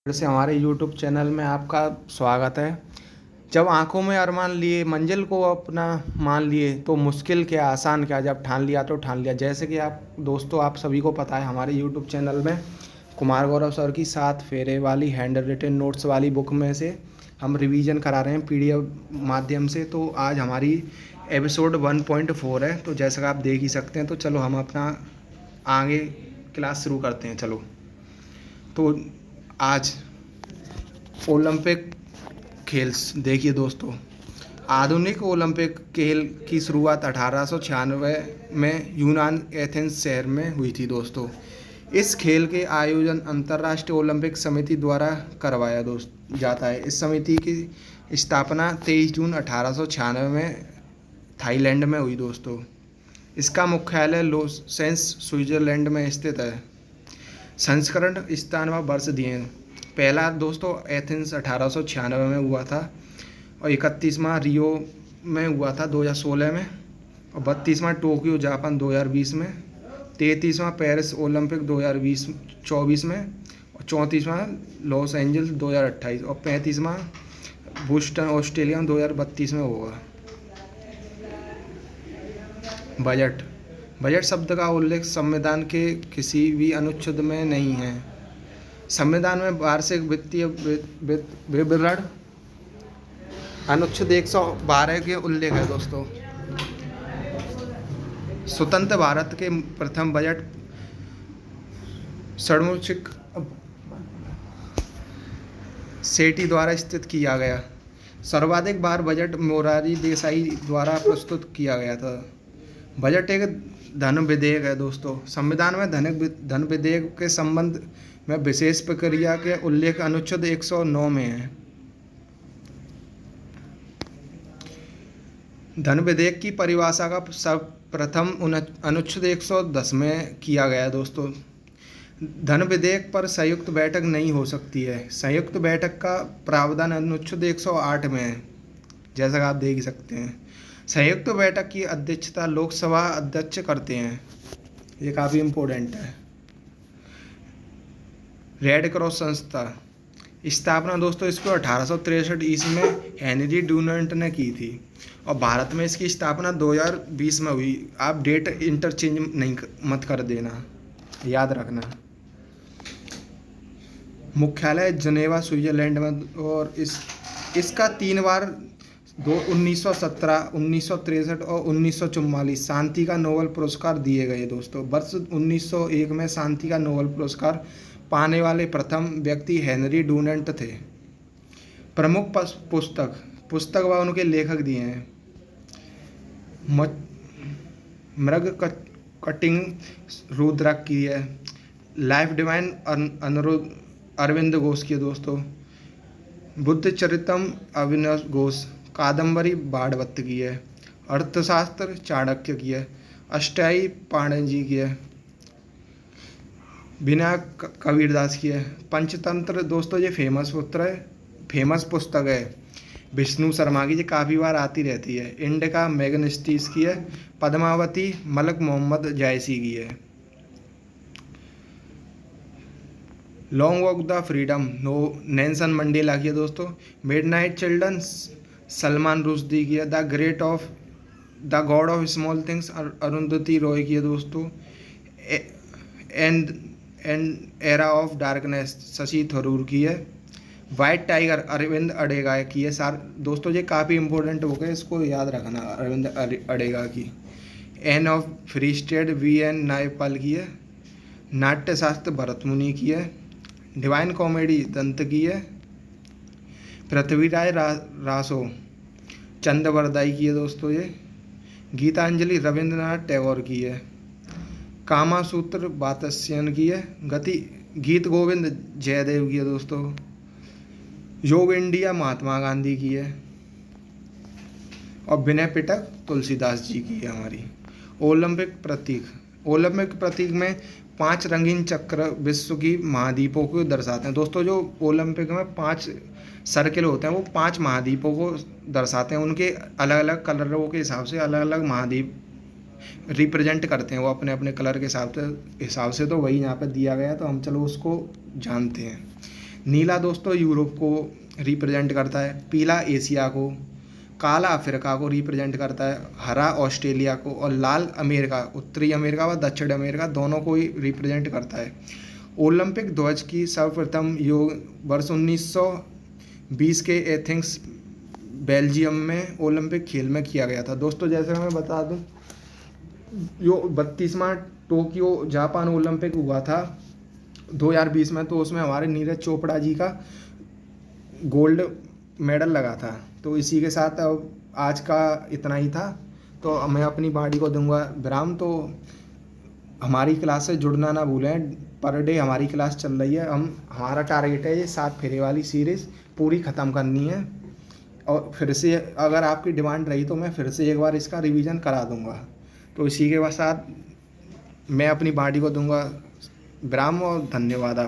फिर से हमारे यूट्यूब चैनल में आपका स्वागत है। जब आंखों में अरमान लिए मंजिल को अपना मान लिए तो मुश्किल क्या आसान क्या, जब ठान लिया तो ठान लिया। जैसे कि आप दोस्तों, आप सभी को पता है हमारे यूट्यूब चैनल में कुमार गौरव सर की 7 फेरे वाली हैंड रिटेन नोट्स वाली बुक में से हम रिवीजन करा रहे हैं पीडीएफ माध्यम से। तो आज हमारी एपिसोड 1.4 है, तो जैसा कि आप देख ही सकते हैं। तो चलो हम अपना आगे क्लास शुरू करते हैं। चलो, तो आज ओलंपिक खेल देखिए दोस्तों। आधुनिक ओलंपिक खेल की शुरुआत 1896 में यूनान एथेंस शहर में हुई थी दोस्तों। इस खेल के आयोजन अंतर्राष्ट्रीय ओलंपिक समिति द्वारा करवाया जाता है। इस समिति की स्थापना 23 जून 1896 में थाईलैंड में हुई दोस्तों। इसका मुख्यालय लोसेंस स्विट्जरलैंड में स्थित है। संस्करण स्थान व वर्ष दिए हैं। पहला दोस्तों एथेंस 1896 में हुआ था, और 31वां रियो में हुआ था 2016 में, और 32वां टोक्यो जापान 2020 में, 33वां पेरिस ओलंपिक 2024 में, और 34वां लॉस एंजल्स 2028, और 35वां बोस्टन ऑस्ट्रेलिया 2032 में होगा। बजट बजट शब्द का उल्लेख संविधान के किसी भी अनुच्छेद में नहीं है। संविधान में वार्षिक वित्तीय विवरण अनुच्छेद 112 के उल्लेख है दोस्तों। स्वतंत्र भारत के प्रथम बजट षड्मुखिक सेठी द्वारा स्थित किया गया। सर्वाधिक बार बजट मोरारजी देसाई द्वारा प्रस्तुत किया गया था। बजट एक धन विधेयक है दोस्तों। संविधान में धन विधेयक के संबंध में विशेष प्रक्रिया के उल्लेख अनुच्छेद 109 में है। धन विधेयक की परिभाषा का सर्वप्रथम अनुच्छेद 110 में किया गया दोस्तों। धन विधेयक पर संयुक्त बैठक नहीं हो सकती है। संयुक्त बैठक का प्रावधान अनुच्छेद 108 में है, जैसा कि आप देख सकते हैं। संयुक्त बैठक की अध्यक्षता लोकसभा अध्यक्ष करते हैं। ये काफ़ी इम्पोर्टेंट है। रेड क्रॉस संस्था स्थापना दोस्तों इसको 1863 ईस्वी में हेनरी डुनान्ट ने की थी, और भारत में इसकी स्थापना 2020 में हुई। आप डेट इंटरचेंज नहीं मत कर देना, याद रखना। मुख्यालय जनेवा स्विट्जरलैंड में, और इसका 3 बार 1917, 1963 और 1944 शांति का नोबेल पुरस्कार दिए गए दोस्तों। वर्ष 1901 में शांति का नोबेल पुरस्कार पाने वाले प्रथम व्यक्ति हेनरी डुनान्ट थे। प्रमुख पुस्तक व उनके लेखक दिए हैं। मृग कटिंग रुद्रक की है। लाइफ डिवाइन अरविंद घोष की है दोस्तों। बुद्ध चरितम अविनाश घोष। कादम्बरी भागवत की है। अर्थशास्त्र चाणक्य की है। अष्टाई पाणिनि की है। विनायक कबीरदास की है। पंचतंत्र दोस्तों ये फेमस पुस्तक है विष्णु शर्मा की, ये काफ़ी बार आती रहती है। इंडिका मैग्नेस्टीस की है। पद्मावती मलक मोहम्मद जायसी की है। Long walk the freedom Nelson Mandela की है दोस्तों। मिडनाइट चिल्ड्रंस सलमान रुश्दी की है। The God of small things Arundhati Roy की है दोस्तों। And era of darkness Shashi Tharoor की है। वाइट टाइगर अरविंद अडेगा की है। दोस्तों ये काफ़ी इंपॉर्टेंट बुक है, इसको याद रखना। अरविंद अडेगा की। In of free state VN Naipaul की है। नाट्यशास्त्र भरतमुनि की है। डिवाइन कॉमेडी दंत की है। पृथ्वीराज रासो चंद्रवरदाई की है दोस्तों। ये गीतांजलि रविंद्रनाथ टैगोर की है। कामासूत्र वात्स्यायन की है। गीत गोविंद जयदेव की है दोस्तों। योग इंडिया महात्मा गांधी की है, और विनय पिटक तुलसीदास जी की है हमारी। ओलंपिक प्रतीक में 5 रंगीन चक्र विश्व की महाद्वीपों को दर्शाते हैं दोस्तों। जो ओलंपिक में 5 सर्किल होते हैं वो 5 महाद्वीपों को दर्शाते हैं। उनके अलग अलग कलरों के हिसाब से अलग अलग महाद्वीप रिप्रेजेंट करते हैं वो अपने अपने कलर के हिसाब से। तो वही यहाँ पे दिया गया है, तो हम चलो उसको जानते हैं। नीला दोस्तों यूरोप को रिप्रेजेंट करता है, पीला एशिया को, काला अफ्रीका को रिप्रेजेंट करता है, हरा ऑस्ट्रेलिया को, और लाल अमेरिका, उत्तरी अमेरिका व दक्षिण अमेरिका दोनों को ही रिप्रेजेंट करता है। ओलंपिक ध्वज की सर्वप्रथम योग वर्ष 1920 के एथेंस बेल्जियम में ओलंपिक खेल में किया गया था। दोस्तों जैसे मैं बता दूं, जो 32वां टोक्यो जापान ओलंपिक हुआ था 2020 में, तो उसमें हमारे नीरज चोपड़ा जी का गोल्ड मेडल लगा था। तो इसी के साथ अब आज का इतना ही था। तो मैं अपनी बाड़ी को दूंगा विराम। तो हमारी क्लास से जुड़ना ना भूलें, पर डे हमारी क्लास चल रही है। हमारा टारगेट है ये 7 फेरे वाली सीरीज़ पूरी ख़त्म करनी है। और फिर से अगर आपकी डिमांड रही तो मैं फिर से एक बार इसका रिवीजन करा दूंगा। तो इसी के साथ मैं अपनी बाड़ी को दूंगा विराम, और धन्यवाद आप।